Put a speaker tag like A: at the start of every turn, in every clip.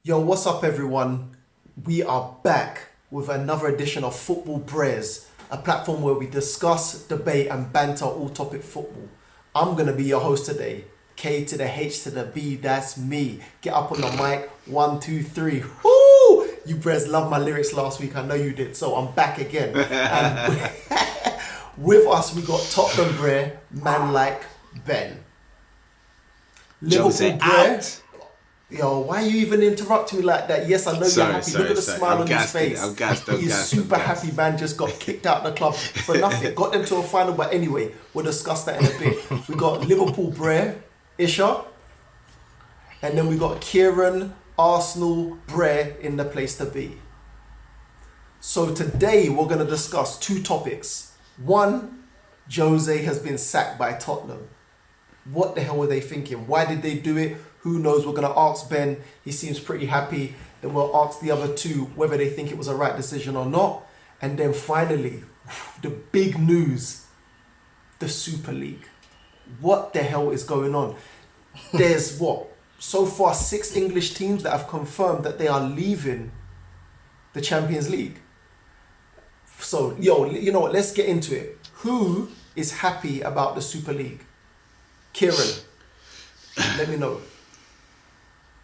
A: Yo, what's up, everyone? We are back with another edition of Footballbrehz, a platform where we discuss, debate, and banter all topic football. I'm gonna be your host today. K to the H to the B, that's me. Get up on the mic, 1, 2, 3. Woo! You Brehz loved my lyrics last week, I know you did, so I'm back again. And with us, we got Tottenham Brehz, man like Ben. Liverpool Brehz. Yo, why are you even interrupting me like that? Yes, I know you're happy. Look at the smile on his face.
B: I'm gassed.
A: He's super happy, man. Just got kicked out of the club for nothing. Got them to a final, but anyway, we'll discuss that in a bit. We got Liverpool Brehz, Isha. And then we got Kieron, Arsenal, Brehz in the place to be. So today we're going to discuss two topics. One, Jose has been sacked by Tottenham. What the hell were they thinking? Why did they do it? Who knows? We're going to ask Ben. He seems pretty happy. Then we'll ask the other two whether they think it was a right decision or not. And then finally, the big news, the Super League. What the hell is going on? There's so far 6 English teams that have confirmed that they are leaving the Champions League. So, you know what? Let's get into it. Who is happy about the Super League? Kieron, let me know.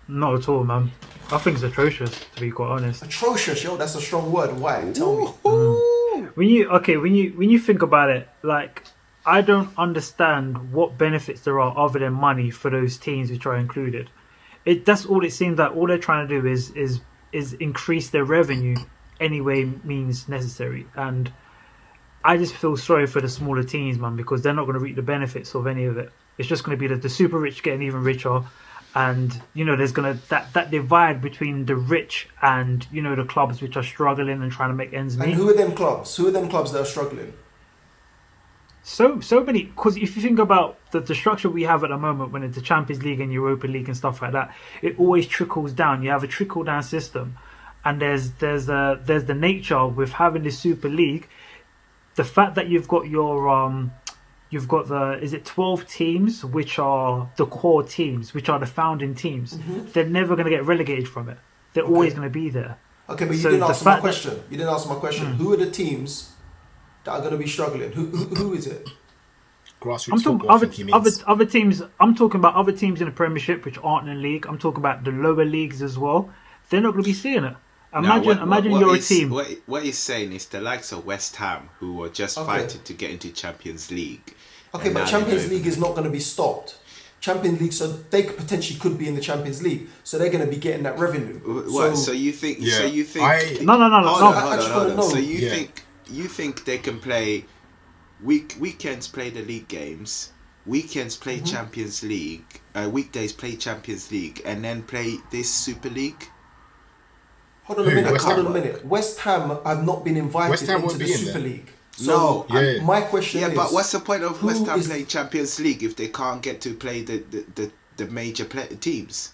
C: Not at all, man. I think it's atrocious, to be quite honest.
A: Atrocious, yo, that's a strong word. Why? Tell me.
C: When you think about it, like, I don't understand what benefits there are other than money for those teams which are included. That's all it seems like. All they're trying to do is increase their revenue any way means necessary. And I just feel sorry for the smaller teams, man, because they're not going to reap the benefits of any of it. It's just going to be the super rich getting even richer. And, there's going to that divide between the rich and, the clubs which are struggling and trying to make ends meet.
A: And who are them clubs? Who are them clubs that are struggling?
C: So many, because if you think about the structure we have at the moment, when it's the Champions League and Europa League and stuff like that, it always trickles down. You have a trickle down system, and there's the nature with having the Super League, the fact that you've got is it 12 teams which are the core teams, which are the founding teams. Mm-hmm. They're never going to get relegated from it. They're always going to be there.
A: Okay, but you didn't answer my question. You didn't answer my question. Who are the teams that are going to be struggling? Who is it?
D: Grassroots football.
C: Other teams. I'm talking about other teams in the Premiership which aren't in the league. I'm talking about the lower leagues as well. They're not going to be seeing it. Imagine you're a team.
B: What he's saying is the likes of West Ham, who were just fighting to get into Champions League.
A: Okay, but Champions League is not going to be stopped. Champions League, so they could be in the Champions League, so they're going to be getting that revenue.
B: What? So you think?
D: Yeah.
B: So you think?
C: No.
B: So you think they can play weekends, play the league games, weekends play Champions League, weekdays play Champions League, and then play this Super League?
A: Hold on a minute. West Ham have not been invited into the Super League. So my question is...
B: but what's the point of West Ham playing Champions League if they can't get to play the major teams?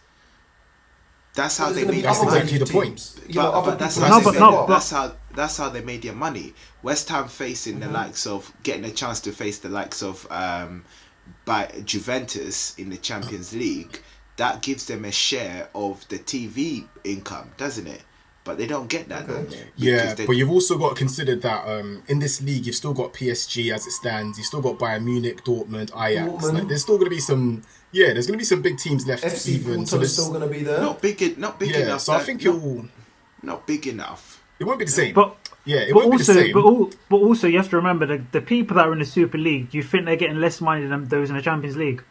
B: That's how they made
D: That's exactly the point.
B: That's how they made their money. West Ham facing the likes of... Getting a chance to face the likes of by Juventus in the Champions League, that gives them a share of the TV income, doesn't it? But they don't get that, though.
D: Yeah, but you've also got to consider that in this league, you've still got PSG as it stands. You've still got Bayern Munich, Dortmund, Ajax. Like, there's still going to be some... Yeah, there's going to be some big teams left.
A: FC Porto is still going to be there.
B: Not big enough.
D: So I think it'll...
B: Not big enough.
D: It won't be the same.
C: But
D: won't be the same.
C: But also, you have to remember, the people that are in the Super League, do you think they're getting less money than those in the Champions League?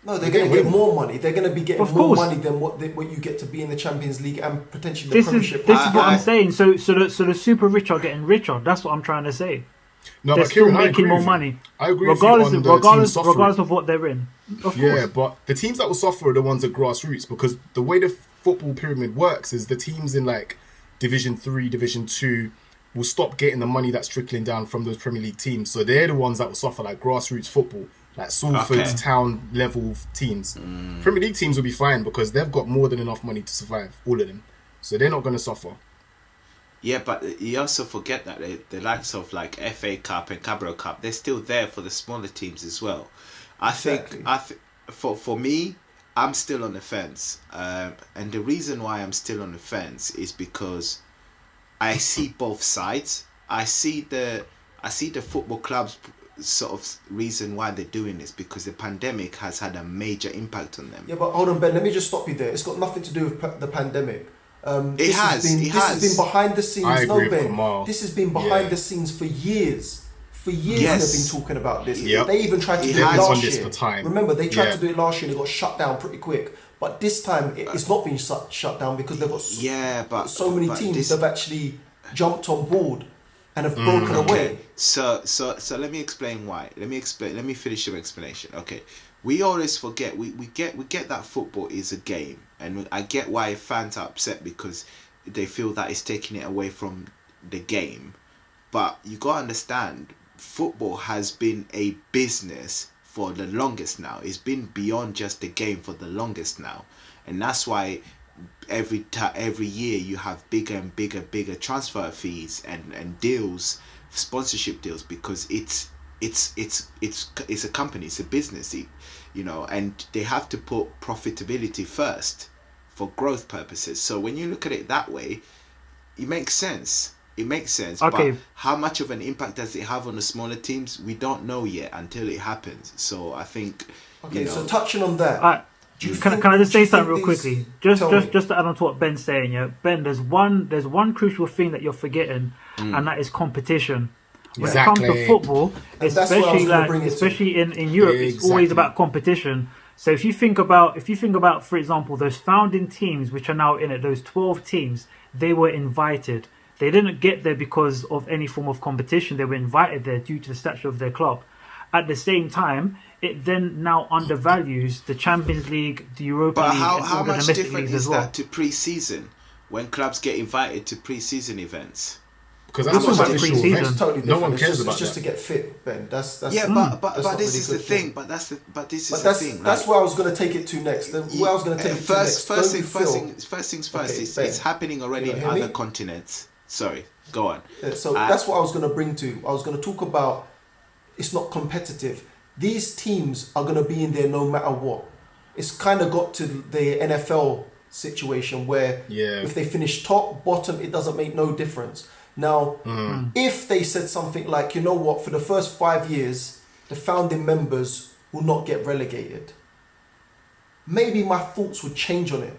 A: No, they're going to get more money. They're going to be getting more money than what you get to be in the Champions League and potentially the Premiership.
C: This is what I'm saying. So the super rich are getting richer. That's what I'm trying to say.
D: No,
C: they're
D: but
C: still
D: Kieron,
C: making more money.
D: I agree
C: regardless of what they're in. Of course.
D: But the teams that will suffer are the ones at grassroots, because the way the football pyramid works is the teams in like Division 3, Division 2 will stop getting the money that's trickling down from those Premier League teams. So they're the ones that will suffer, like grassroots football. Like Salford town level teams. Premier League teams will be fine because they've got more than enough money to survive, all of them. So they're not going to suffer.
B: Yeah, but you also forget that the likes of like FA Cup and Carabao Cup, they're still there for the smaller teams as well. I think for me, I'm still on the fence, and the reason why I'm still on the fence is because I see both sides. I see the football clubs sort of reason why they're doing this, because the pandemic has had a major impact on them.
A: Yeah, but hold on, Ben. Let me just stop you there. It's got nothing to do with the pandemic.
B: This has
A: been behind the scenes.
D: I agree with
A: Ben.
D: Kemal.
A: This has been behind the scenes for years. For years
B: Yes.
A: they've been talking about this.
D: Yep.
A: They even tried to
B: It
A: do it
B: has
A: last
D: on this
A: year.
D: for time.
A: Remember, they tried
D: Yeah.
A: to do it last year and it got shut down pretty quick. But this time, it's not been shut down because they've got so many teams that have actually jumped on board and have broken away.
B: So let me explain why. Let me finish your explanation. Okay. We always forget we get that football is a game, and I get why fans are upset because they feel that it's taking it away from the game. But you gotta understand, football has been a business for the longest now. It's been beyond just a game for the longest now, and that's why every year you have bigger and bigger transfer fees and deals, sponsorship deals, because it's a company, it's a business, and they have to put profitability first for growth purposes. So when you look at it that way, it makes sense.
C: Okay.
B: But how much of an impact does it have on the smaller teams? We don't know yet until it happens. So I think,
A: Okay, so touching on that,
C: Can I just say something real
A: these-
C: quickly?
A: Tell me.
C: Just to add on to what Ben's saying, yeah. Ben, there's one crucial thing that you're forgetting, and that is competition. When it comes
D: Exactly.
C: to football,
A: And that's where I was gonna bring it to.
C: especially in Europe, it's always
D: Exactly.
C: about competition. So if you think about, for example, those founding teams which are now in it, those 12 teams, they were invited. They didn't get there because of any form of competition. They were invited there due to the stature of their club. At the same time, it then now undervalues the Champions League, the Europa
B: But
C: League, and
B: how
C: all the
B: much
C: domestic
B: different
C: leagues
B: is
C: as well.
B: that to pre-season when clubs get invited to pre-season events?
D: Because
C: This
D: that's
C: was
D: not
C: like
D: official
C: pre-season.
D: event.
A: It's totally
D: No
A: different.
D: one cares
A: it's
D: about
A: just
D: that.
A: to get fit, Ben. That's
B: Yeah,
A: that's
B: but
A: not
B: this
A: really
B: is the
A: good
B: thing.
A: thing.
B: But this is
A: But
B: the thing.
A: that's
B: like,
A: where I was going to take it to next. Where I was going to take it to next.
B: First
A: Don't you
B: things
A: feel-
B: first.
A: Okay,
B: It's
A: Ben,
B: happening already
A: you
B: in
A: hear
B: other
A: me?
B: continents. Sorry, go on.
A: So that's what I was going to bring to. I was going to talk about it's not competitive. These teams are going to be in there no matter what. It's kind of got to the NFL situation where if they finish top, bottom, it doesn't make no difference. Now, if they said something like, you know what, for the first 5 years, the founding members will not get relegated, maybe my thoughts would change on it.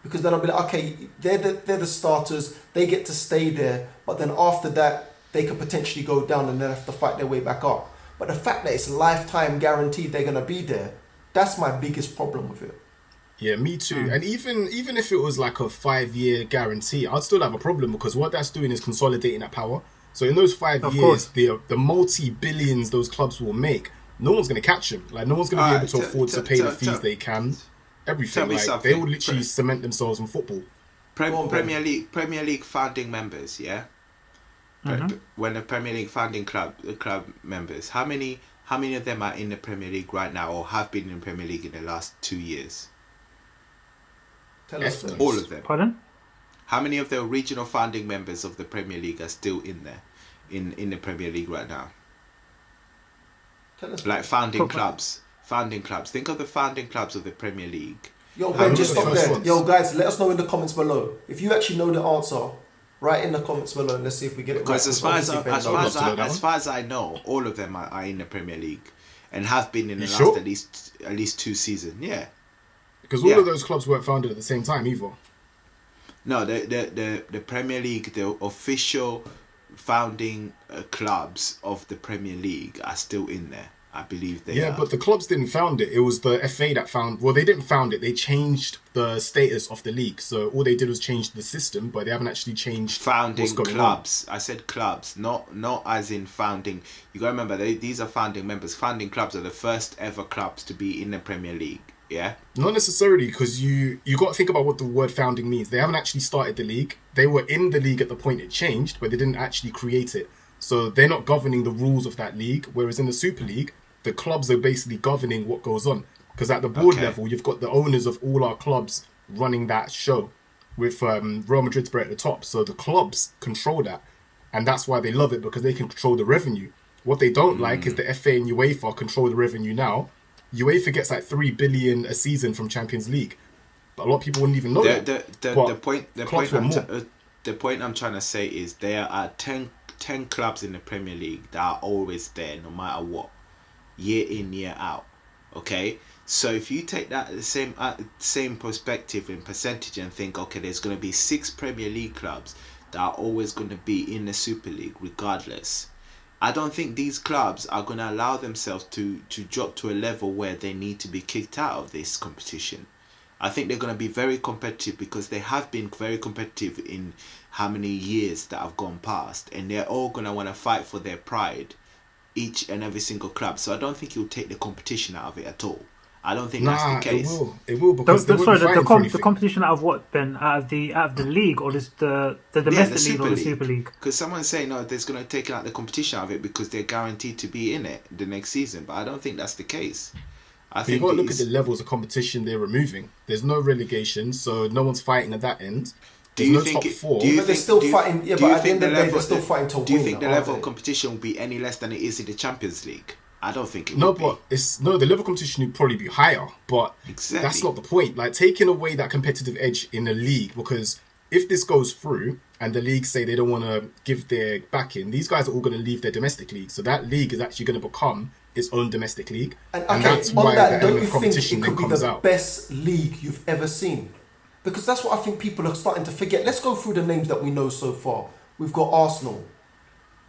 A: Because then I'll be like, okay, they're the starters, they get to stay there, but then after that, they could potentially go down and then have to fight their way back up. But the fact that it's lifetime guaranteed they're going to be there, that's my biggest problem with it.
D: Yeah, me too. And even if it was like a 5-year guarantee, I'd still have a problem because what that's doing is consolidating that power. So in those 5
C: Of
D: years,
C: course.
D: the multi-billions those clubs will make, no one's going to catch them. Like, no one's going to be able to afford to pay the fees they can. Everything.
B: tell me
D: Like,
B: something.
D: they will literally cement themselves in football.
B: Premier League founding members, yeah. When the Premier League founding club members, how many of them are in the Premier League right now or have been in the Premier League in the last 2 years?
A: Tell us. Ben.
B: All of them.
C: Pardon?
B: How many of the original founding members of the Premier League are still in there, in the Premier League right now?
A: Tell us.
B: Like founding
C: Talk
B: clubs. Think of the founding clubs of the Premier League.
A: Yo,
D: How
A: Ben,
D: many
A: just
D: of the
A: stop
D: first
A: there.
D: ones?
A: Yo, guys, let us know in the comments below. If you actually know the answer, write in the comments below and let's see if we get it right.
B: Because as far as
A: obviously Ben knows.
B: as far as I know, all of them are in the Premier League, and have been in the
D: You
B: last
D: sure?
B: at least 2 seasons. Yeah.
D: Because all
B: Yeah.
D: of those clubs weren't founded at the same time either.
B: No, the Premier League, the official founding clubs of the Premier League are still in there. I believe they are.
D: But the clubs didn't found it. It was the FA that found... Well, they didn't found it. They changed the status of the league. So all they did was change the system, but they haven't actually changed
B: Founding
D: what's going
B: clubs. I said clubs, not as in founding. You got to remember, these are founding members. Founding clubs are the first ever clubs to be in the Premier League. Yeah.
D: on. Not necessarily, because you got to think about what the word founding means. They haven't actually started the league. They were in the league at the point it changed, but they didn't actually create it. So they're not governing the rules of that league, whereas in the Super League, the clubs are basically governing what goes on. Because at the board level, you've got the owners of all our clubs running that show, with Real Madrid's at the top. So the clubs control that. And that's why they love it, because they can control the revenue. What they don't like is the FA and UEFA control the revenue now, UEFA gets like 3 billion a season from Champions League, but a lot of people wouldn't even know that.
B: The point I'm trying to say is there are 10 clubs in the Premier League that are always there, no matter what, year in, year out. Okay, so if you take that same perspective and percentage and think, okay, there's going to be 6 Premier League clubs that are always going to be in the Super League regardless. I don't think these clubs are going to allow themselves to drop to a level where they need to be kicked out of this competition. I think they're going to be very competitive because they have been very competitive in how many years that have gone past, and they're all going to want to fight for their pride, each and every single club. So I don't think you'll take the competition out of it at all. I don't think that's the case.
D: It will because
C: the competition out of what, Ben? Out of the league, or just the domestic league or the Super League?
B: Because someone's saying no, they're going to take out the competition out of it because they're guaranteed to be in it the next season. But I don't think that's the case. I think
D: you've got to look at the levels of competition they're removing. There's no relegation, so no one's fighting at that end. There's no top 4.
A: But they're still fighting. Yeah, but at the end of the day, they're still fighting to win.
B: Do you think the level of competition will be any less than it is in the Champions League? I don't think it will be.
D: The level of competition would probably be higher, but that's not the point. Like, taking away that competitive edge in the league, because if this goes through and the league say they don't want to give their backing, these guys are all going to leave their domestic league. So that league is actually going to become its own domestic league, and that's why the element of competition then comes out.
A: Best league you've ever seen? Because that's what I think people are starting to forget. Let's go through the names that we know so far. We've got Arsenal,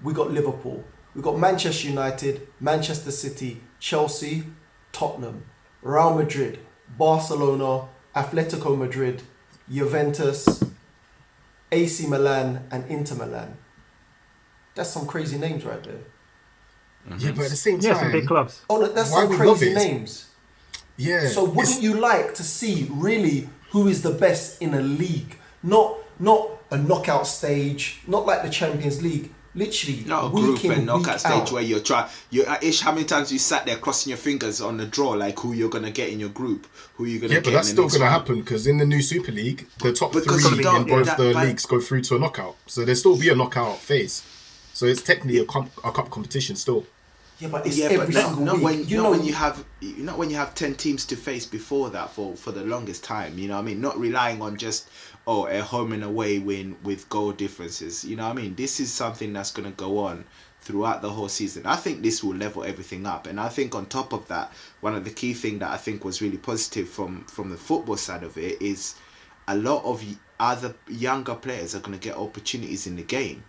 A: we got Liverpool, we got Manchester United, Manchester City, Chelsea, Tottenham, Real Madrid, Barcelona, Atletico Madrid, Juventus, AC Milan, and Inter Milan. That's some crazy names right there.
D: Mm-hmm. Yeah, but at the same time,
C: some big clubs.
A: Oh, that's some crazy names.
D: Yeah.
A: So wouldn't you like to see really who is the best in a league? Not a knockout stage, not like the Champions League. Literally,
B: not a group and knockout stage where you're Ish, how many times you sat there crossing your fingers on the draw, like who you're gonna get in your group, who you're gonna get.
D: Yeah, but that's still gonna happen because in the new Super League, the top 3 in both the leagues go through to a knockout. So there'll still be a knockout phase. So it's technically a cup competition still.
A: Yeah, but it's every single week.
B: When you have 10 teams to face before that for the longest time, you know what I mean? Not relying on just a home and away win with goal differences. You know what I mean? This is something that's going to go on throughout the whole season. I think this will level everything up, and I think on top of that, one of the key things that I think was really positive from the football side of it is a lot of other younger players are going to get opportunities in the game.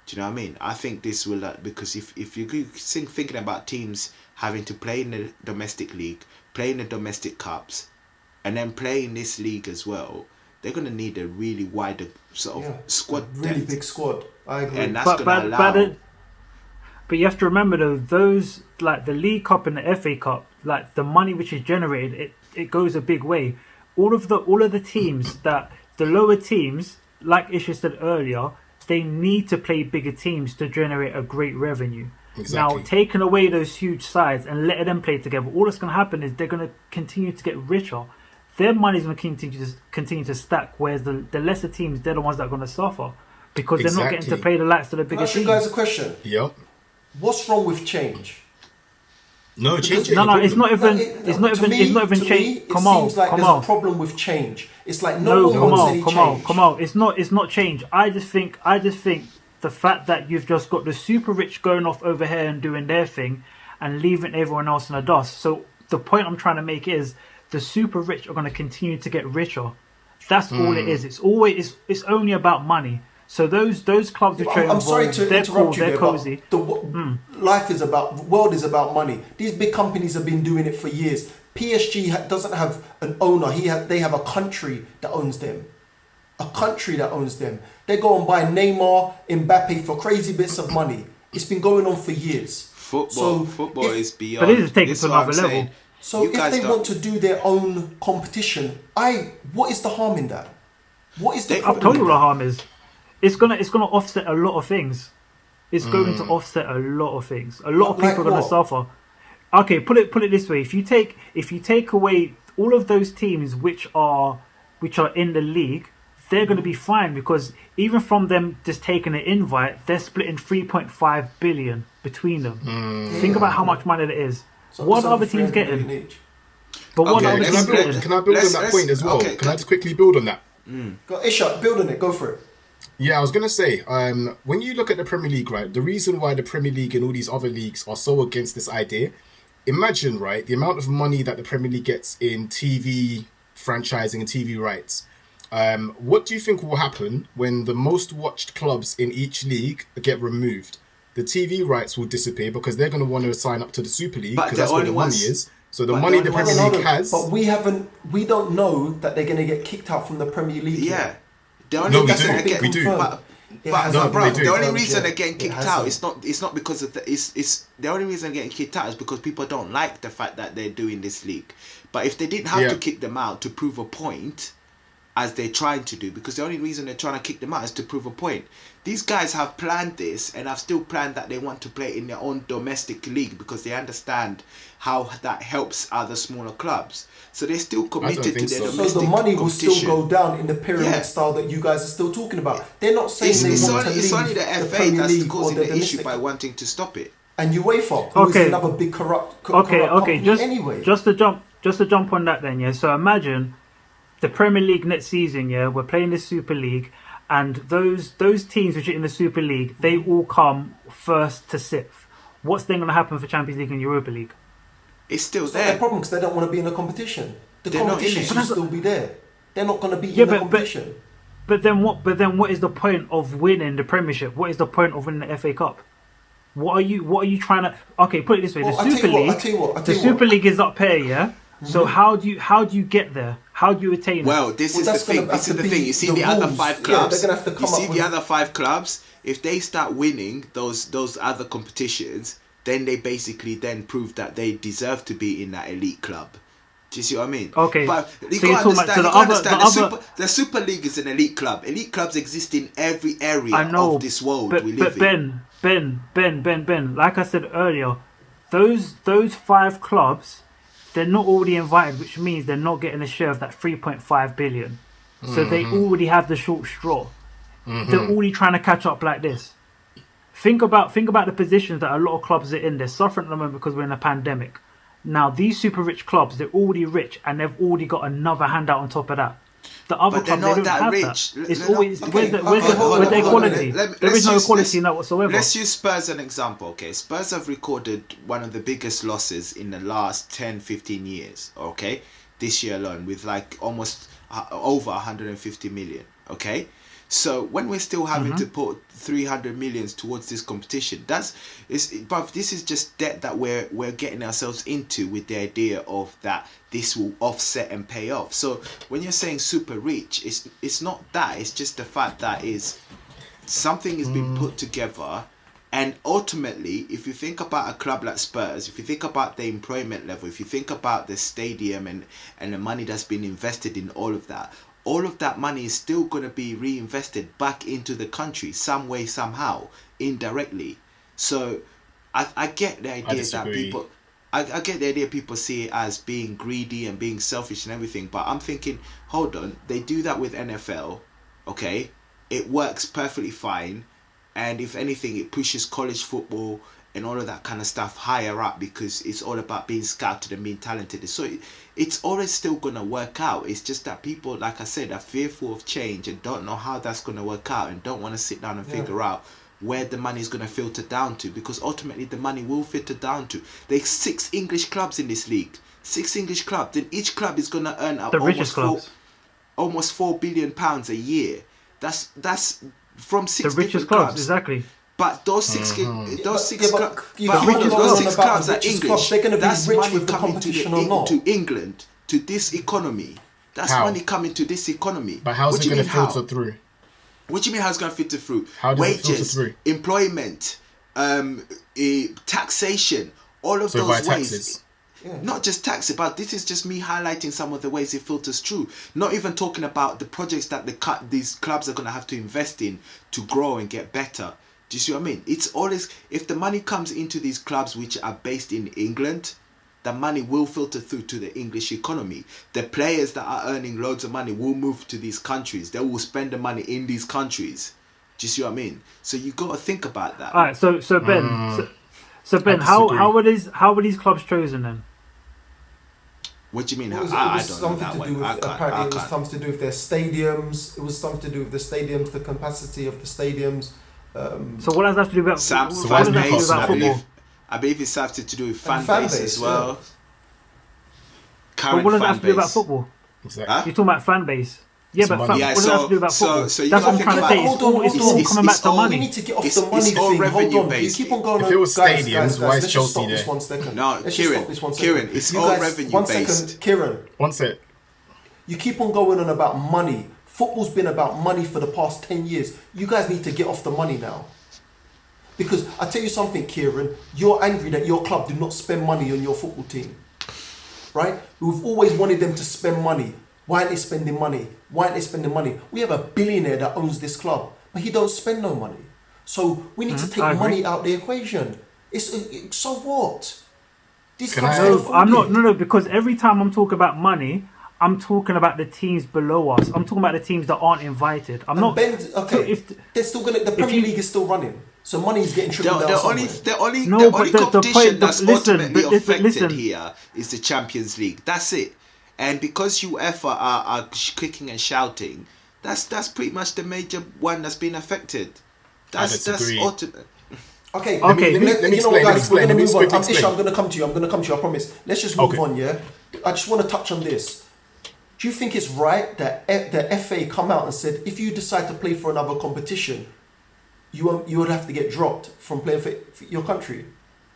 B: Do you know what I mean? I think this will, because if you thinking about teams having to play in the domestic league, play in the domestic cups, and then play in this league as well, they're going to need a really wider sort of squad
A: really big squad. I agree.
B: And that's going to allow...
C: But you have to remember though, those, like the League Cup and the FA Cup, like the money which is generated, it goes a big way. All of the teams that, the lower teams, like Isha said earlier, they need to play bigger teams to generate a great revenue. Exactly. Now, taking away those huge sides and letting them play together, all that's going to happen is they're going to continue to get richer. Their money's going to continue to stack, whereas the lesser teams, they're the ones that are going to suffer because they're not getting to play the likes of the bigger teams.
A: Can I ask you guys a question?
D: Yep.
A: What's wrong with change?
D: No, change.
C: No, it's not even change.
A: It seems like there's a problem with change. It's like no one wants any change.
C: Kemal. It's not change. I just think the fact that you've just got the super rich going off over here and doing their thing, and leaving everyone else in the dust. So the point I'm trying to make is the super rich are going to continue to get richer. That's all it is. It's only about money. So those clubs which are involved,
A: sorry to interrupt you,
C: they're cozy.
A: Life is about, world is about money. These big companies have been doing it for years. PSG doesn't have an owner. They have a country that owns them. A country that owns them. They go and buy Neymar, Mbappe for crazy bits of money. It's been going on for years.
B: Football is beyond.
C: But it is taken to another level.
A: So if they want to do their own competition, what is the harm in that? What is the problem?
C: I've told you what the harm is. It's gonna offset a lot of things. It's going to offset a lot of things. A lot of people are gonna suffer. Okay, put it this way: if you take away all of those teams which are in the league, they're going to be fine because even from them just taking an invite, they're splitting 3.5 billion between them. Think about how much money that is.
A: So
C: What
A: it's
C: are
A: over
C: other teams
A: 300 million
C: getting?
A: each.
C: But what
B: Okay,
C: are other
D: Can I
C: teams
D: build,
C: getting?
D: can I build on that point as well?
B: okay,
D: Can I just quickly build on that?
A: Go, Isha, build on it. Go for it.
D: Yeah, I was gonna say, when you look at the Premier League, right, the reason why the Premier League and all these other leagues are so against this idea, imagine, right, the amount of money that the Premier League gets in TV franchising and TV rights. What do you think will happen when the most watched clubs in each league get removed? The TV rights will disappear because they're going to want to sign up to the Super League
B: But
D: because
B: the
D: that's where
B: only
D: the money
B: ones-
D: is. So the
B: but
D: money
B: the
D: the
B: only
D: Premier
B: ones-
D: League has.
A: But we don't know that they're going to get kicked out from the Premier League.
B: Yeah.
A: yet.
B: The only
D: No, we
B: reason
D: do.
B: they're getting
D: We do.
B: But,
A: It
B: but
A: hasn't
B: no, bro,
D: been
B: the only
A: confirmed
B: reason
A: yet.
B: they're getting
A: It
B: kicked
A: hasn't.
B: out it's not because of it's the only reason they're getting kicked out is because people don't like the fact that they're doing this league. But if they didn't have to kick them out to prove a point, as they're trying to do, because the only reason they're trying to kick them out is to prove a point. These guys have planned this and have still planned that they want to play in their own domestic league because they understand how that helps other smaller clubs. So they're still committed to
D: think
B: their
D: so.
A: So
B: domestic
A: the money will still
B: competition.
A: go down in the pyramid
B: Yeah.
A: style that you guys are still talking about. They're not saying
B: It's,
A: they
B: it's,
A: want
B: only,
A: to
B: it's
A: leave
B: only the FA
A: Premier
B: that's
A: League
B: causing
A: or
B: the issue
A: domestic
B: by wanting to stop it.
A: and UEFA, who
C: Okay.
A: is another big corrupt
C: Okay,
A: company
C: just
A: anyway.
C: just to jump on that then, yeah. So imagine the Premier League next season, yeah. We're playing the Super League, and those teams which are in the Super League, they all come first to sixth. What's then going to happen for Champions League and Europa League?
B: It's still
A: It's not their
B: there.
A: problem because they don't want to be in the competition. The
B: They're not in
A: competition
B: it.
A: should still be there. They're not going to be
C: Yeah,
A: in the
C: but-
A: competition.
C: But then what is the point of winning the Premiership? What is the point of winning the FA Cup? What are you trying to? Okay, put it this way:
A: Well,
C: the
A: I tell
C: Super
A: you what, I
C: League,
A: tell you what, I
C: the
A: tell you
C: Super
A: what.
C: League is up here, yeah. So how do you get there? How do you attain it?
B: Well, this
A: Well,
B: is the
A: that's
B: thing.
A: gonna
B: This
A: have
B: is
A: to
B: the
A: be
B: thing. You see
A: the
B: the other
A: rules.
B: five
A: Yeah,
B: clubs.
A: they're gonna have to
B: You
A: come
B: see
A: up
B: the
A: with-
B: other five clubs. If they start winning those other competitions, then they basically then prove that they deserve to be in that elite club. Do you see what I mean?
C: Okay,
B: But you
C: so you're
B: got
C: talking
B: to
C: about- so
B: understand.
C: the
B: You got to
C: other-
B: understand.
C: the other-
B: The Super League is an elite club. Elite clubs exist in every area
C: I know
B: of this world
C: but,
B: we
C: but
B: live in.
C: Ben, like I said earlier, those five clubs, they're not already invited, which means they're not getting a share of that 3.5 billion. So they already have the short straw. They're already trying to catch up like this. Think about the positions that a lot of clubs are in. They're suffering at the moment because we're in a pandemic. Now these super rich clubs, they're already rich and they've already got another handout on top of that. The other
B: But they're
C: clubs,
B: not
C: they don't
B: that
C: have
B: rich.
C: that. It's
B: They're not-
C: always
A: Okay,
C: where's the
A: hold on,
C: equality? There is
B: Let's
C: no
B: use-
C: equality
B: let's-
C: in that whatsoever.
B: Let's use Spurs as an example, okay? Spurs have recorded one of the biggest losses in the last 10, 15 years, okay? This year alone, with like almost over 150 million, okay? So when we're still having to put 300 millions towards this competition, but this is just debt that we're getting ourselves into with the idea of that this will offset and pay off. So when you're saying super rich, it's not that. It's just the fact that is something has been put together. And ultimately, if you think about a club like Spurs, if you think about the employment level, if you think about the stadium and the money that's been invested in all of that money is still going to be reinvested back into the country some way, somehow, indirectly. So I get the idea that
D: disagree.
B: I get the idea people see it as being greedy and being selfish and everything, but I'm thinking, hold on, they do that with NFL, okay? It works perfectly fine, and if anything, it pushes college football and all of that kind of stuff higher up because it's all about being scouted and being talented. So it's always still going to work out. It's just that people, like I said, are fearful of change and don't know how that's going to work out and don't want to sit down and figure out where the money is going to filter down to, because ultimately the money will filter down to. There's 6 English clubs in this league. 6 English clubs. Then each club is going to earn
C: the richest clubs.
B: almost £4 billion a year. That's from 6
C: The richest
B: different
C: clubs,
B: clubs.
C: exactly.
B: But those six, those six clubs,
A: you
B: but
A: can't
B: hold on,
A: go
B: those
A: on
B: 6
A: about
B: clubs
A: the
B: are
A: richest
B: English.
A: clubs. They're gonna be
B: That's
A: rich
B: money
A: with the
B: coming
A: competition or not.
B: to England, to this economy. That's
D: How?
B: money coming to this economy.
D: But how's
B: What
D: it
B: do you
D: going to
B: mean how?
D: filter through?
B: What do you mean how it's going to filter through?
D: How does it filter
B: Wages,
D: through?
B: employment, taxation, all of
D: So
B: those
D: via
B: ways.
D: taxes.
B: Not just taxes, but this is just me highlighting some of the ways it filters through. Not even talking about the projects that these clubs are going to have to invest in to grow and get better. Do you see what I mean? It's always, if the money comes into these clubs which are based in England, the money will filter through to the English economy. The players that are earning loads of money will move to these countries. They will spend the money in these countries. Do you see what I mean? So you got to think about that.
C: All right, so Ben, So Ben,
D: disagree.
C: how were these clubs chosen then?
B: What do you mean?
A: It was
B: I don't know
A: something
B: that
A: to
B: one.
A: do with,
B: I can't.
A: apparently
B: I
A: it was
B: can't.
A: something to do with their stadiums. It was something to do with the stadiums, the capacity of the stadiums.
C: So what does that have to do about?
B: Sam,
C: What
D: why
C: does
D: is
C: that have to do
D: Newcastle
C: about
D: not
C: football?
D: believe-
B: I believe it's something to do with fan,
A: fan
B: base,
A: base,
B: as well.
C: But
B: Current
C: what does that
B: fan
C: have to do about
B: base.
C: football?
D: Exactly.
B: Huh?
C: You're talking about fan base. Yeah,
D: It's
C: but
D: money.
C: what
B: Yeah,
C: does that have to do about
B: so-
C: football?
B: so you
C: That's what I'm
B: gotta
C: trying to
B: think
C: say.
B: about-
C: It's all
A: Hold on.
C: coming back to
B: all-
C: money.
A: We need to get off
B: It's-
A: the money
B: it's all
A: thing. Hold
B: revenue
A: on.
B: based.
A: You keep on going
D: If
A: on.
D: it was
A: guys,
D: stadiums,
A: guys,
D: why
A: let's
D: is
A: just
D: Chelsea
A: stop this
D: there?
A: 1 second.
B: No,
A: Let's just
B: Kieran,
A: stop this 1 second.
B: Kieran, it's
A: You
B: all
A: guys,
B: revenue
A: 1
B: based.
A: second, Kieran.
D: One sec.
A: You keep on going on about money. Football's been about money for the past 10 years. You guys need to get off the money now. Because I tell you something, Kieran, you're angry that your club did not spend money on your football team. Right? We've always wanted them to spend money. Why aren't they spending money? Why aren't they spending money? We have a billionaire that owns this club, but he don't spend no money. So we need to
C: I
A: take
C: agree.
A: money out the equation. So what? These
D: Can
A: clubs
D: I-
A: can
C: No,
A: afford
C: I'm not.
A: it.
C: No, because every time I'm talking about money, I'm talking about the teams below us. I'm talking about the teams that aren't invited. I'm
A: And
C: not.
A: Ben's, okay,
C: So if
A: they're still gonna. The Premier League is still running, so money is getting trickled down
B: The
A: somewhere.
B: only
C: No, but
B: only
C: the
B: competition
C: point-
B: that's
C: listen,
B: ultimately
C: but
B: affected
C: listen.
B: here is the Champions League. That's it. And because UEFA are kicking and shouting, that's pretty much the major one that's been affected. That's
D: disagree.
B: ultimate.
A: Okay,
C: Okay,
D: let me
A: you know what,
D: explain,
A: guys, we're going to move on.
D: quickly
A: Isha,
D: explain.
A: I'm going to come to you. I promise. Let's just move
D: Okay.
A: on, yeah? I just want to touch on this. Do you think it's right that the FA come out and said, if you decide to play for another competition, you would have to get dropped from playing for your country?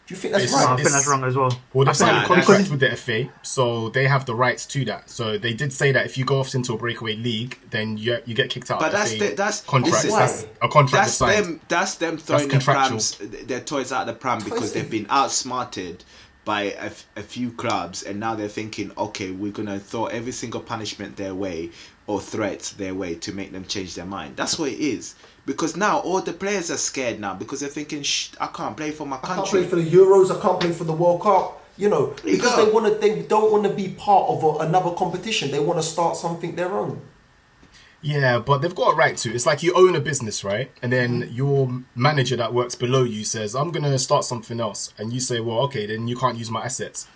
A: Do you think that's
D: It's-
C: No, I
A: right?
C: think that's wrong as well.
D: Well,
C: I
D: they've
C: think-
D: signed a
B: because-
D: contract with the FA, so they have the rights to that. So they did say that if you go off into a breakaway league, then you get kicked out.
B: But
D: of
B: that's
D: FA
B: that's
D: contract.
B: listen,
D: That's a contract
B: that's
D: signed.
B: them. That's them throwing their
D: contractual.
B: prams, their toys out of the pram because they've been outsmarted by a few clubs, and now they're thinking, okay, we're gonna throw every single punishment their way or threats their way to make them change their mind. That's what it is. Because now all the players are scared now because they're thinking, I can't play for my
A: I can't
B: country.
A: play for the Euros. I can't play for the World Cup. You know,
B: There you
A: because
B: go.
A: they don't want to be part of another competition. They want to start something their own.
D: Yeah, but they've got a right to. It's like you own a business, right? And then your manager that works below you says, I'm going to start something else. And you say, well, okay, then you can't use my assets.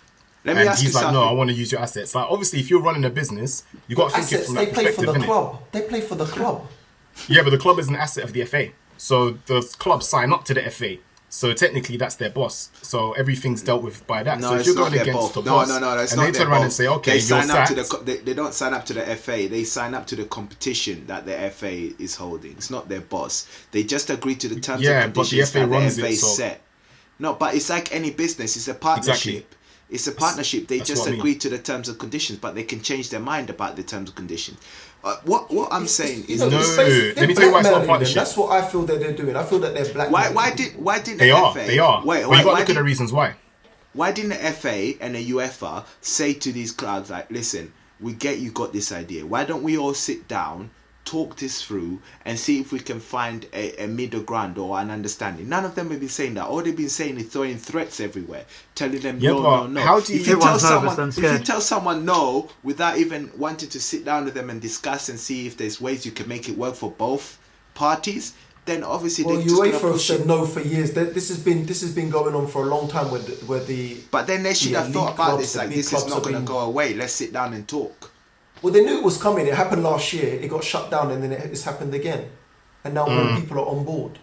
B: Let me
D: And
B: ask you
D: he's like,
B: something.
D: no, I want to use your assets. Like, obviously, if you're running a business, you got to think it
A: Assets,
D: from
A: they
D: that
A: play for
D: perspective,
A: the
D: innit?
A: club. They play for the club.
D: Yeah, but the club is an asset of the FA. So the club sign up to the FA. So technically, that's their boss. So everything's dealt with by that.
B: No,
D: so if
B: it's
D: you're
B: not
D: going
B: their
D: against
B: both.
D: the boss,
B: No, it's
D: and
B: not
D: they
B: their
D: turn around
B: both.
D: and say, okay,
B: they
D: you're
B: sign up to
D: sacked.
B: they don't sign up to the FA. They sign up to the competition that the FA is holding. It's not their boss. They just agree to the terms
D: Yeah,
B: and
D: but the
B: conditions
D: FA
B: that
D: runs
B: the
D: it,
B: FA
D: so-
B: set. No, but it's like any business. It's a partnership.
D: Exactly.
B: It's a partnership. They
D: That's
B: just
D: what I mean.
B: agree to the terms and conditions, but they can change their mind about the terms and conditions. What I'm saying
A: You
B: is,
A: know,
D: No,
A: it's basically-
D: let me tell you why it's not a
A: they're blackmailing them.
D: partnership.
A: That's what I feel that they're doing. I feel that they're blackmailing.
B: why didn't
D: They
B: the
D: are.
B: FA?
D: They are.
B: Wait,
D: but you got to
B: why
D: look at the
B: did-
D: reasons why.
B: Why didn't the FA and the UEFA say to these clubs, like, listen, we get you got this idea. Why don't we all sit down, talk this through, and see if we can find a middle ground or an understanding? None of them have been saying that. All they've been saying is throwing threats everywhere, telling them
D: Yeah,
B: no,
D: but
B: no, no.
D: how do
B: If
D: you-
B: you tell
C: Everyone's nervous
B: someone,
C: and
B: if you
C: scared.
B: tell someone no without even wanting to sit down with them and discuss and see if there's ways you can make it work for both parties, then obviously
A: Well,
B: they're just going to
A: UEFA have
B: push it.
A: said no for years. This has been going on for a long time. Where the
B: But then they should
A: the
B: have thought
A: elite
B: about
A: clubs,
B: this,
A: the
B: like,
A: big
B: this is
A: clubs
B: not
A: have
B: going to
A: been-
B: go away. Let's sit down and talk.
A: Well, they knew it was coming. It happened last year. It got shut down, and then it's happened again. And now more people are on board.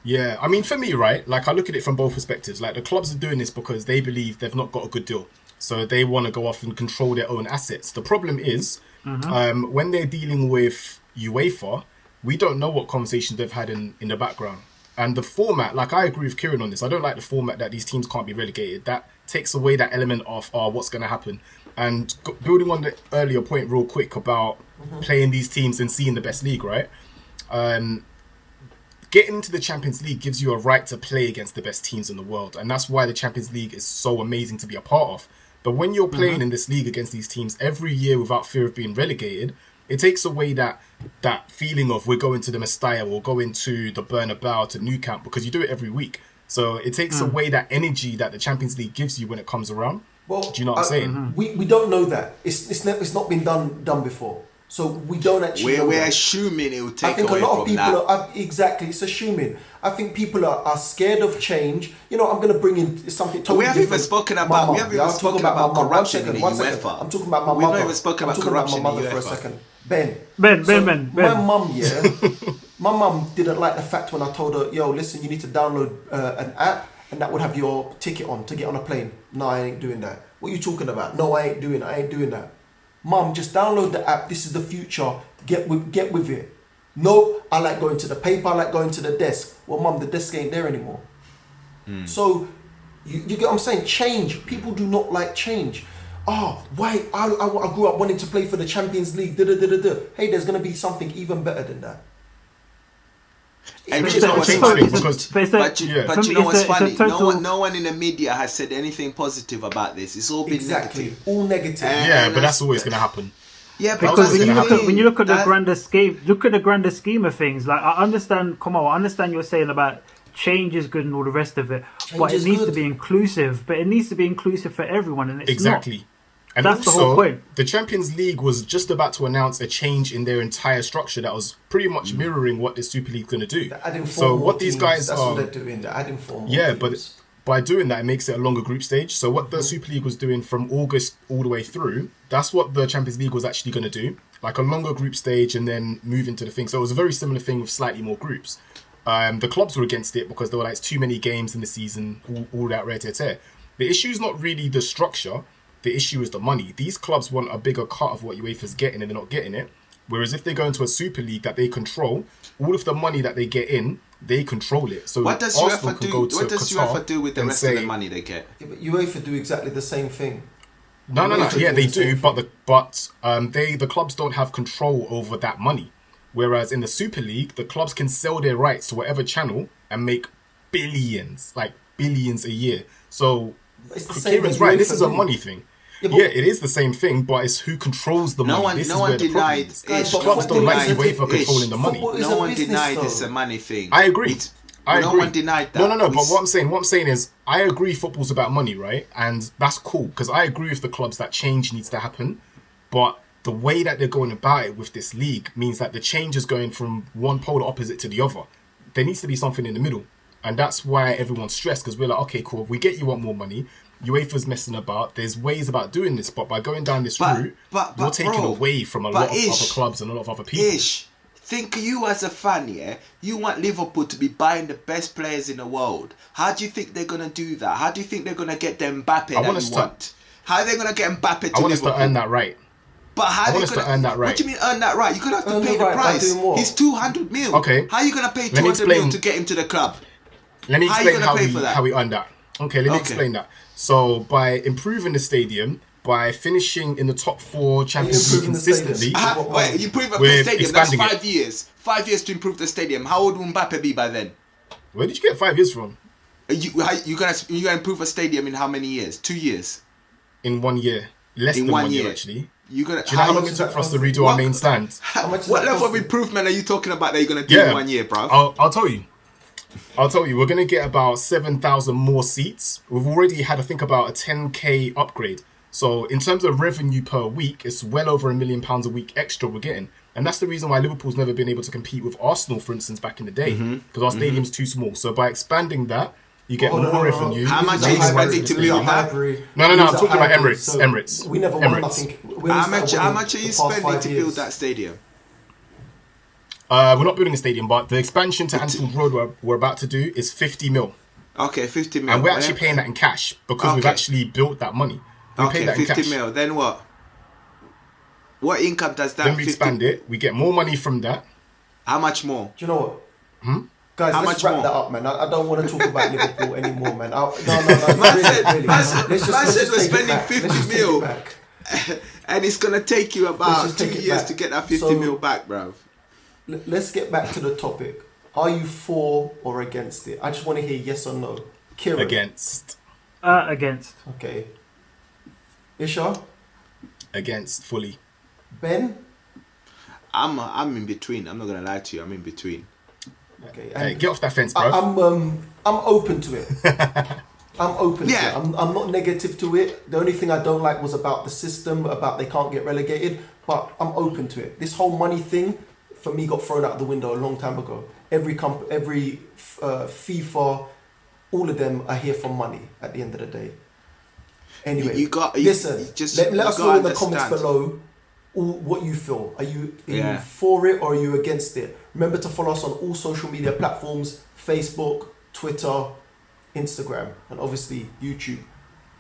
D: Yeah, I mean, for me, right, like I look at it from both perspectives. Like the clubs are doing this because they believe they've not got a good deal. So they want to go off and control their own assets. The problem is, when they're dealing with UEFA, we don't know what conversations they've had in the background. And the format, like I agree with Kieran on this. I don't like the format that these teams can't be relegated. That takes away that element of what's going to happen. And building on the earlier point real quick about playing these teams and seeing the best league, right? Getting into the Champions League gives you a right to play against the best teams in the world. And that's why the Champions League is so amazing to be a part of. But when you're playing in this league against these teams every year without fear of being relegated, it takes away that feeling of we're going to the Mestalla or going to the Bernabeu, to Nou Camp, because you do it every week. So it takes away that energy that the Champions League gives you when it comes around.
A: Well,
D: Do you know what I'm saying?
A: We don't know that. It's not been done before. So we don't actually.
B: We're assuming it will
A: I
B: take
A: think a
B: away
A: lot of
B: from
A: people
B: that.
A: are exactly. It's assuming. I think people are scared of change. You know, I'm going to bring in something totally
B: We haven't even
A: different.
B: spoken
A: My
B: about.
A: mum.
B: We haven't
A: Yeah,
B: even
A: I'll talk
B: spoken
A: about
B: about
A: my mum.
B: corruption
A: One
B: in
A: second,
B: the
A: one second.
B: UEFA.
A: I'm talking about my
B: We've
A: mother.
B: not even spoken
A: I'm
B: about
A: talking
B: corruption
A: about my
B: in
A: mother for a
B: UEFA.
A: second. Ben.
C: Ben.
A: My mum, yeah. My mum didn't like the fact when I told her, yo, listen, you need to download an app and that would have your ticket on to get on a plane. No, I ain't doing that. What are you talking about? No, I ain't doing that. Mum, just download the app. This is the future. Get with it. No, I like going to the paper. I like going to the desk. Well, Mum, the desk ain't there anymore. So, you get what I'm saying? Change. People do not like change. Oh, why? I grew up wanting to play for the Champions League. Hey, there's going to be something even better than that.
B: And
D: Which
B: you
D: is
B: know
D: not
B: what's
D: changing
B: funny?
D: things because
B: But you know what's funny?
C: Total...
B: No one in the media has said anything positive about this. It's all been
A: Exactly.
B: negative.
A: All negative.
B: And
D: but that's always going to happen.
B: Yeah,
C: Because
D: when you
C: look at the grander scheme of things, like I understand, Kemal, I understand you're saying about change is good and all the rest of it, but it needs to be inclusive. But it needs to be inclusive for everyone, and it's
D: Exactly.
C: not.
D: And
C: That's
D: also,
C: the whole point.
D: the Champions League was just about to announce a change in their entire structure that was pretty much mirroring what the Super League is going to do. So what these guys
A: that's
D: are,
A: what they're doing. They're adding 4 more
D: yeah,
A: teams.
D: but by doing that, it makes it a longer group stage. So what the Super League was doing from August all the way through, that's what the Champions League was actually going to do, like a longer group stage and then move into the thing. So it was a very similar thing with slightly more groups. The clubs were against it because they were like, it's too many games in the season, all that rare-tear. The issue is not really the structure. The issue is the money. These clubs want a bigger cut of what UEFA's getting and they're not getting it. Whereas if they go into a Super League that they control, all of the money that they get in, they control it. So
B: what does
D: Arsenal
B: UEFA
D: can
B: do?
D: go to
B: What does
D: Qatar
B: UEFA do with the
D: and
B: rest of the
D: say,
B: money they get?
A: Yeah, but UEFA do exactly the same thing.
D: No.
A: UEFA
D: Yeah,
A: do
D: they
A: the same
D: do, the clubs don't have control over that money. Whereas in the Super League, the clubs can sell their rights to whatever channel and make billions a year. So
A: It's the same
D: Kieron's
A: as
D: right.
A: UEFA
D: This is a
A: do.
D: money thing.
A: Yeah, but-
D: Yeah, it is the same thing, but it's who controls the money.
B: No one denied.
A: Guys,
D: The
A: but
D: clubs don't like
A: football is a
D: UEFA controlling the money.
A: football is
B: No
A: a
B: one
A: business,
B: denied
A: though.
B: it's a money thing.
D: I agree.
B: No one denied that.
D: No. But what I'm saying is, I agree football's about money, right? And that's cool because I agree with the clubs that change needs to happen. But the way that they're going about it with this league means that the change is going from one polar opposite to the other. There needs to be something in the middle, and that's why everyone's stressed because we're like, okay, cool. We get you want more money. UEFA's messing about. There's ways about doing this, but by going down this route, you're taking away from a lot of other clubs and a lot of other people.
B: Think you as a fan, yeah, you want Liverpool to be buying the best players in the world. How do you think they're going to do that? How do you think they're going to get the Mbappe that you want? How are they going to get Mbappe to Liverpool?
D: I want us to earn that right.
B: But how
D: I want us to earn that right.
B: What do you mean earn that right? You're going to have to
A: Earn
B: pay
A: the
B: the
A: right by
B: price.
A: doing what?
B: He's 200 mil.
D: Okay.
B: How are you going to pay
D: Let me
B: 200 mil
D: explain.
B: to get him to the club?
D: Let me
B: How are you
D: explain
B: gonna pay for that?
D: how we earn that. Okay, let me explain that. So by improving the stadium, by finishing in the top 4 Champions League
A: improving the stadium?
D: consistently,
B: Wait, you improve the
D: We're
B: stadium. That's
D: expanding
B: 5 years. 5 years to improve the stadium. How old will Mbappe be by then?
D: where did you get 5 years from?
B: You gonna improve a stadium in how many years? 2 years.
D: In 1 year, less
B: In
D: than
B: 1
D: 1 year
B: year.
D: actually.
B: You gonna?
D: Do you know how long
A: much
D: it
A: is
D: took
A: that
D: for us to
A: costing?
D: redo our main stand?
A: much is
B: What
A: that
B: level of
A: costing?
B: improvement are you talking about that you're gonna do
D: Yeah,
B: in 1 year, bro?
D: I'll tell you. We're gonna get about 7,000 more seats. We've already had to think about a 10k upgrade. So in terms of revenue per week, it's well over £1 million a week extra we're getting, and that's the reason why Liverpool's never been able to compete with Arsenal, for instance, back in the day, because our stadium's too small. So by expanding that, you get more revenue.
B: How much are you spending to build that?
D: No, I'm talking about Emirates.
A: We never won
D: Emirates.
A: nothing.
B: How much are you spending to build that stadium?
D: We're not building a stadium, but the expansion to Anfield Road we're about to do is 50 mil.
B: Okay, 50 mil.
D: And we're actually paying that in cash because we've
B: Okay.
D: actually built that money. We pay
B: Okay,
D: that in
B: 50
D: cash.
B: mil. Then what? What income does that?
D: Then we
B: 50
D: expand it. We get more money from that.
B: How much more?
A: Do you know what? Guys,
B: How
A: let's
B: much
A: wrap
B: more?
A: that up, man. I don't want to talk about Liverpool anymore, man. No.
B: Man said
A: Let's
B: we're
A: just
B: spending
A: take it back.
B: 50
A: Let's just take
B: mil.
A: it back.
B: And it's gonna take you about
A: just
B: 2
A: take it
B: years
A: back.
B: to get that 50
A: So-
B: mil back, bro.
A: Let's get back to the topic. Are you for or against it? I just want to hear yes or no. Kieron.
D: Against.
A: Okay. Isha?
D: Against fully.
A: Ben?
B: I'm in between. I'm not gonna lie to you. I'm in between.
A: Okay.
D: Hey,
A: And
D: get off that fence, bro.
A: I'm open to it. I'm open
B: Yeah.
A: to it. I'm not negative to it. The only thing I don't like was about the system, about they can't get relegated. But I'm open to it. This whole money thing, for me, got thrown out the window a long time ago. Every FIFA, all of them are here for money at the end of the day. Anyway, listen. Let us know in the comments below what you feel. Are you for it or are you against it? Remember to follow us on all social media platforms: Facebook, Twitter, Instagram, and obviously YouTube.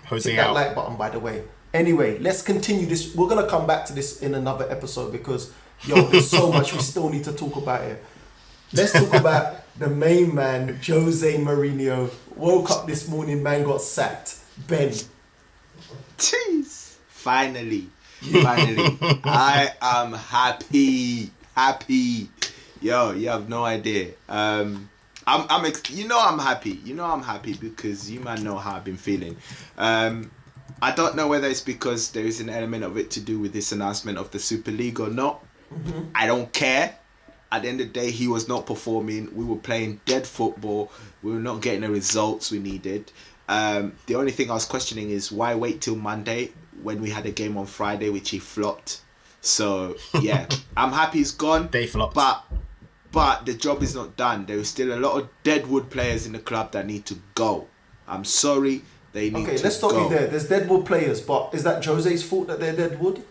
D: Jose
A: Hit that
D: out.
A: like button, by the way. Anyway, let's continue this. We're gonna come back to this in another episode because there's so much we still need to talk about it. Let's talk about the main man, Jose Mourinho. Woke up this morning, man got sacked. Ben.
B: Jeez. Finally. I am happy. Yo, you have no idea. I'm happy. I'm happy because you might know how I've been feeling. I don't know whether it's because there is an element of it to do with this announcement of the Super League or not. Mm-hmm. I don't care. At the end of the day, he was not performing. We were playing dead football. We were not getting the results we needed. The only thing I was questioning is why wait till Monday when we had a game on Friday, which he flopped. So, yeah, I'm happy he's gone.
D: They flopped.
B: But the job is not done. There is still a lot of deadwood players in the club that need to go. I'm sorry, they need to go.
A: Okay, let's stop you there. There's deadwood players, but is that Jose's fault that they're deadwood?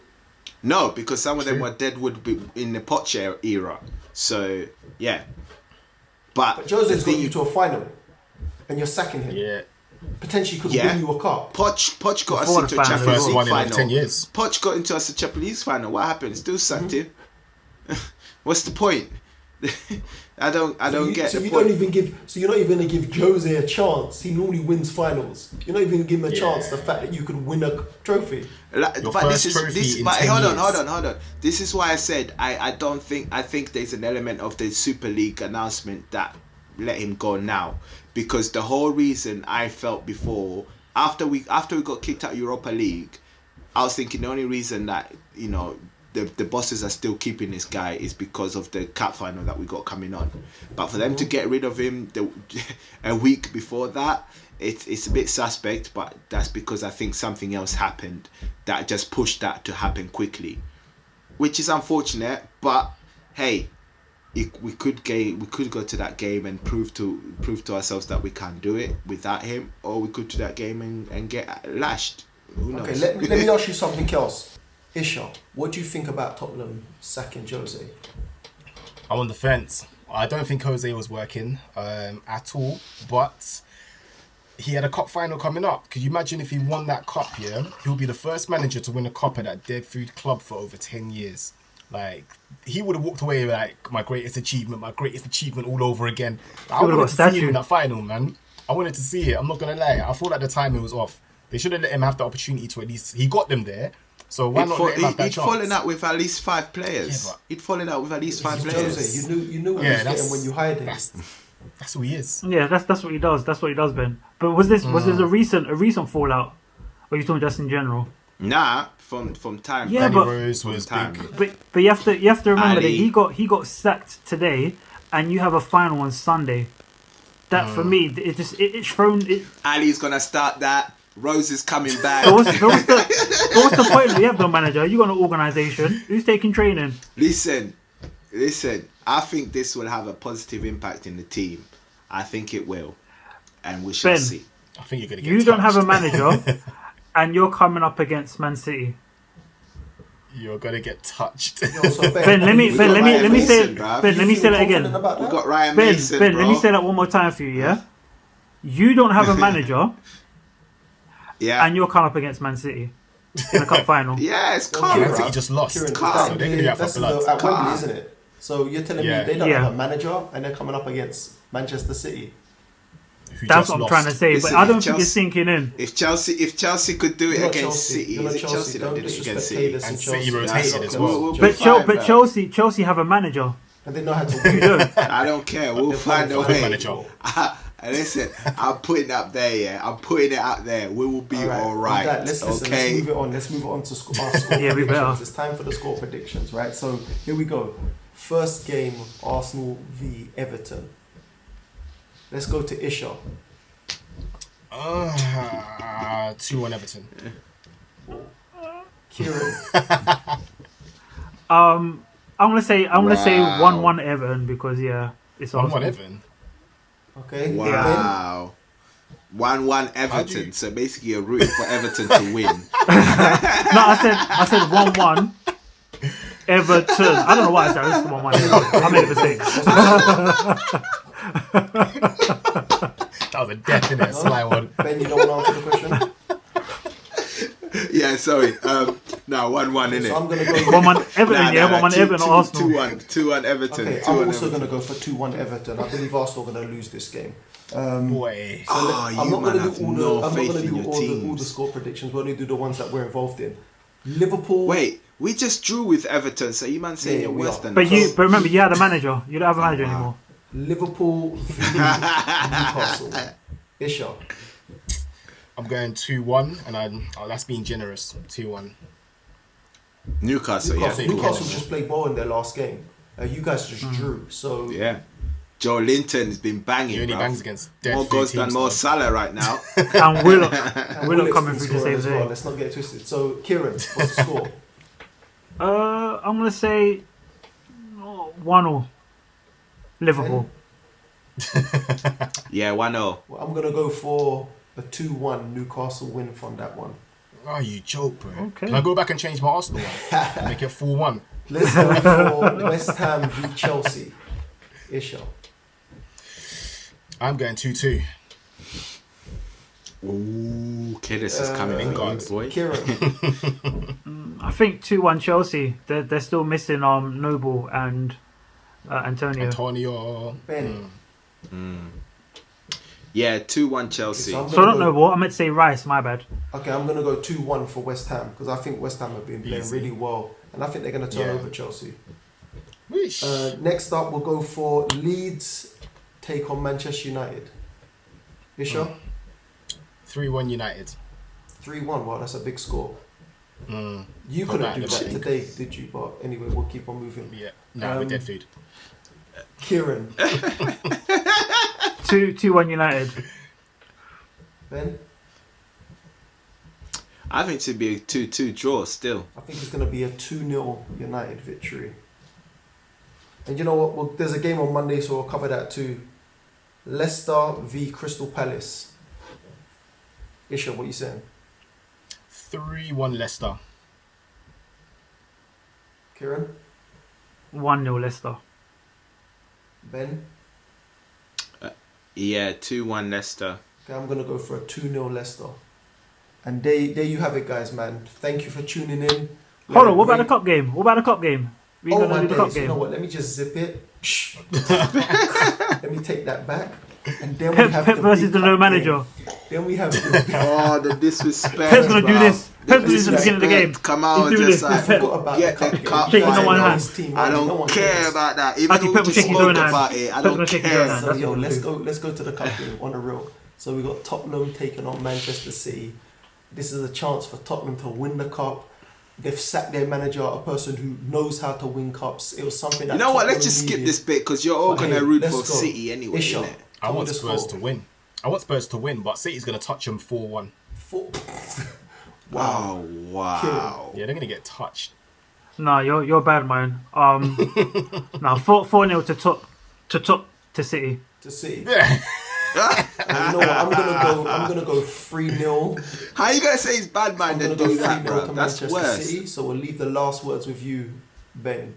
B: No, because some of them were deadwood in the Poch era. So, yeah. But
A: Jose's got you to a final, and you're sacking him.
D: Yeah.
A: Potentially could win you a cup.
B: Poch got us
C: Before
B: into
C: the
B: a
C: final.
B: Champions
D: First
B: League
D: one in
B: final.
D: like 10 years.
B: Poch got into us a Champions League final. What happened? Still sacked him. What's the point? I don't get the
A: you
B: point.
A: don't even give. So you're not even gonna give Jose a chance. He normally wins finals. You're not even gonna give him a chance. The fact that you could win a trophy.
B: But
D: first trophy in 10
B: hold
D: years.
B: on. This is why I said I think there's an element of the Super League announcement that let him go now, because the whole reason I felt before after we got kicked out of Europa League, I was thinking the only reason that the bosses are still keeping this guy is because of the cup final that we got coming on. But for them to get rid of him a week before that, it's a bit suspect. But that's because I think something else happened that just pushed that to happen quickly, which is unfortunate. But hey, we could go to that game and prove to ourselves that we can do it without him, or we could do that game and get lashed. Who knows?
A: Okay, let me ask you something else. Isha, what do you think about Tottenham sacking Jose?
D: I'm on the fence. I don't think Jose was working at all, but he had a cup final coming up. Could you imagine if he won that cup, he'll be the first manager to win a cup at that dead food club for over 10 years. Like, he would have walked away like, my greatest achievement all over again. I wanted to see him in that final, man. I wanted to see it. I'm not going to lie. I thought at the time it was off. They should have let him have the opportunity to at least... He got them there. So why not let him have that chance?
B: He'd fallen out with at least 5 players. He'd fallen out with at least 5 players.
A: Jose, you knew what he was getting when you hired him.
D: That's who he is.
C: Yeah, that's what he does. That's what he does, Ben. But was this a recent fallout? Or are you talking just in general?
B: Nah, from time.
C: Yeah,
D: Danny Rose was big.
C: But you have to remember that he got sacked today, and you have a final on Sunday. That for me, it's thrown.
B: Ali's gonna start that. Rose is coming back.
C: But what's the point? You have no manager. You got an organisation. Who's taking training?
B: Listen. I think this will have a positive impact in the team. I think it will, and we shall see.
D: I think you're gonna get.
C: You don't have a manager, and you're coming up against Man City.
D: You're gonna get touched.
C: Ben, let me say that again.
B: We got Ryan Mason,
C: Ben,
B: bro.
C: let me say that one more time for you. Yeah, you don't have a manager.
B: Yeah.
C: And you're coming up against Man City in the cup final.
B: Yeah, it's calm,
D: Man City just lost.
A: Kieron,
B: calm.
D: So they're gonna be out for blood.
A: At Wembley, isn't it? So you're telling me they don't
C: Yeah.
A: have a manager and they're coming up against Manchester City?
C: That's what I'm trying to say,
B: Listen,
C: but I don't think it's sinking in.
B: If Chelsea could do it
A: Not
B: against
A: Chelsea.
B: City,
A: You're not
B: is it Chelsea that
A: Don't
B: did it
A: disrespect
B: against City?
A: Kadus
D: And
A: Chelsea.
D: City rotated as well.
C: But Chelsea have a manager.
A: And they know how to
C: You
A: win.
C: don't.
B: I don't care. We'll find a way.
D: Manager.
B: Listen, I'm putting it up there. Yeah, I'm putting it out there. We will be all right.
A: Let's
B: okay.
A: move it on. Let's move it on to our score
C: Yeah, we better.
A: predictions. It's time for the score predictions, right? So here we go. First game, Arsenal v Everton. Let's go to Isha.
D: 2-1 Everton.
A: Kieron.
C: I'm gonna say
B: Wow.
C: 1-1 Everton because it's
D: 1-1
C: Arsenal.
D: Everton.
A: Okay.
B: Wow. 1-1 Everton. So basically, you're rooting for Everton to win.
C: No, I said 1-1 Everton. I don't know why I said this 1-1 Everton. I made a mistake.
D: That was a definite sly one.
A: Ben, you don't want to answer the question?
B: Yeah, sorry. No, 1-1 innit?
A: So I'm going to go
C: 1-1 Everton, 1-1 Everton, Arsenal.
B: 2-1 Everton.
A: Okay,
B: 2-1
A: I'm also
B: Everton.
A: going to go for 2-1 Everton. I believe Arsenal are going to lose this game.
D: Boy.
A: I'm
B: you
A: not
B: man
A: going to
B: have
A: do
B: no faith in your
A: all the
B: teams.
A: score predictions. We're only do the ones that we're involved in. Liverpool.
B: Wait, we just drew with Everton, so you man saying
A: Yeah,
B: you're
A: we
B: worse
A: are.
B: than
C: But
B: us.
C: but remember, you had a manager. You don't have a manager anymore.
A: Liverpool v Newcastle. Isha.
D: I'm going 2-1, and that's being generous. 2-1.
B: Newcastle,
A: Newcastle,
B: yeah.
A: Newcastle just played well in their last game. You guys just drew. So
B: Yeah. Joe Linton's been banging,
D: He only
B: bruv.
D: bangs against dead
B: More
D: food
B: goals than
D: teams,
B: Mo
D: though.
B: Salah right now.
C: And Willock
A: Willock's
C: coming
A: been
C: through to
A: scoring
C: save
A: as
C: the
A: well.
C: day.
A: Let's not get it twisted. So Kieran, what's the score?
C: I'm gonna say 1-0 Liverpool.
B: Yeah, 1-0.
A: Well, I'm gonna go for a 2-1 Newcastle win from that one.
D: Oh, you joke, bro.
C: Okay.
D: Can I go back and change my Arsenal one? Make it 4-1.
A: Let's go for West Ham v Chelsea. Isha.
D: I'm going 2-2.
B: Ooh, Kadus is coming in,
D: Lingard.
B: boy.
A: Kieran.
C: I think 2-1 Chelsea. They're still missing Noble and Antonio.
D: Antonio.
A: Ben.
B: Yeah, 2-1 Chelsea.
A: So I'm
C: So
A: gonna
C: not
A: go-
C: Noble. I meant to say Rice. My bad.
A: Okay, I'm going to go 2-1 for West Ham because I think West Ham have been playing
D: Easy.
A: really well and I think they're going to turn
D: Yeah.
A: over Chelsea.
D: Wish.
A: Next up, we'll go for Leeds take on Manchester United. Isha?
D: 3-1 United.
A: 3-1, wow, that's a big score.
D: Mm.
A: You
D: Not
A: couldn't
D: bad,
A: do
D: never
A: that
D: think.
A: today, did you? But anyway, we'll keep on moving.
D: Yeah. Nah, we're dead food.
A: Kieran.
C: 2-1 United.
A: Ben?
B: I think to be a 2-2 draw still.
A: I think it's going to be a 2-0 United victory. And you know what? Well, there's a game on Monday, so we'll cover that too. Leicester v Crystal Palace. Isha, what are you saying?
D: 3-1 Leicester.
A: Kieran?
C: 1-0 Leicester.
A: Ben?
B: Yeah, 2-1 Leicester.
A: Okay, I'm going to go for a 2-0 Leicester. And there you have it, guys, man. Thank you for tuning in.
C: Hold on. What about the cup game? We
A: Oh,
C: gonna
A: my
C: do the cup
A: days. You
C: game.
A: know what? Let me just zip it. Let me take that back. And then we have
C: Pep
A: the
C: versus
A: big
C: the
A: cup
C: no manager.
A: game. Then we have the
B: Oh, the disrespect.
C: Pep's gonna do
B: bruv.
C: this. Pep's gonna do this at the beginning of the game.
B: Come out
C: He's doing
B: just
C: this.
B: like,
C: Pep.
A: forgot about
B: get
A: the
B: the
A: cup game.
B: cup
C: Shaking
B: final.
C: on one hand.
B: I
A: No
B: don't
A: one
B: care
A: cares.
B: about that. Even
C: Actually,
B: though
C: Pep
B: we
C: was
B: just
C: shaking his own
B: spoke
C: hand.
B: about it, I
C: Pep
B: don't
C: was shaking his own
B: care.
C: hand.
A: So
C: That's
A: yo,
C: what
A: let's
C: we'll
A: go to the cup game on the real. So we got Tottenham taking on Manchester City. This is a chance for Tottenham to win the cup. They've sacked their manager, a person who knows how to win cups. It was something that
B: You know what?
A: Tottenham
B: Let's just skip
A: needed.
B: this bit because you're all
A: But
B: going to
A: hey,
B: root
A: let's
B: for
A: go.
B: City anyway,
A: Isha,
B: innit?
D: I
A: tell me
D: want
A: the
D: Spurs
A: score.
D: to win. I want Spurs to win, but City's going to touch them 4-1.
A: Wow.
B: Oh, wow.
D: Yeah, they're going to get touched.
C: No, you're bad, man. No, 4-0 to City.
A: To City.
D: Yeah.
A: And you know what? I'm gonna go 3-0.
B: How you going to say he's bad man
A: I'm
B: and
A: gonna go
B: do that,
A: 3-0
B: bro?
A: to
B: That's
A: Manchester
B: worse.
A: City. So we'll leave the last words with you, Ben.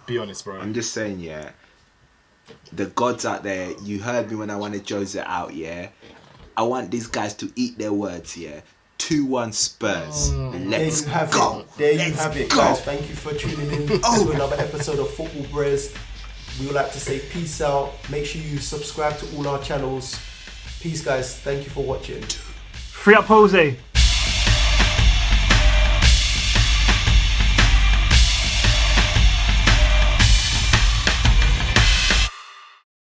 D: Be honest, bro.
B: I'm just saying, yeah. The gods out there, you heard me when I wanted Jose out, yeah. I want these guys to eat their words, yeah. 2-1 Spurs. Let's
A: There you have
B: go.
A: it. There you
B: Let's
A: have it,
B: go.
A: guys. Thank you for tuning in to another episode of Footballbrehz. We would like to say peace out. Make sure you subscribe to all our channels. Peace, guys. Thank you for watching.
C: Free up Jose.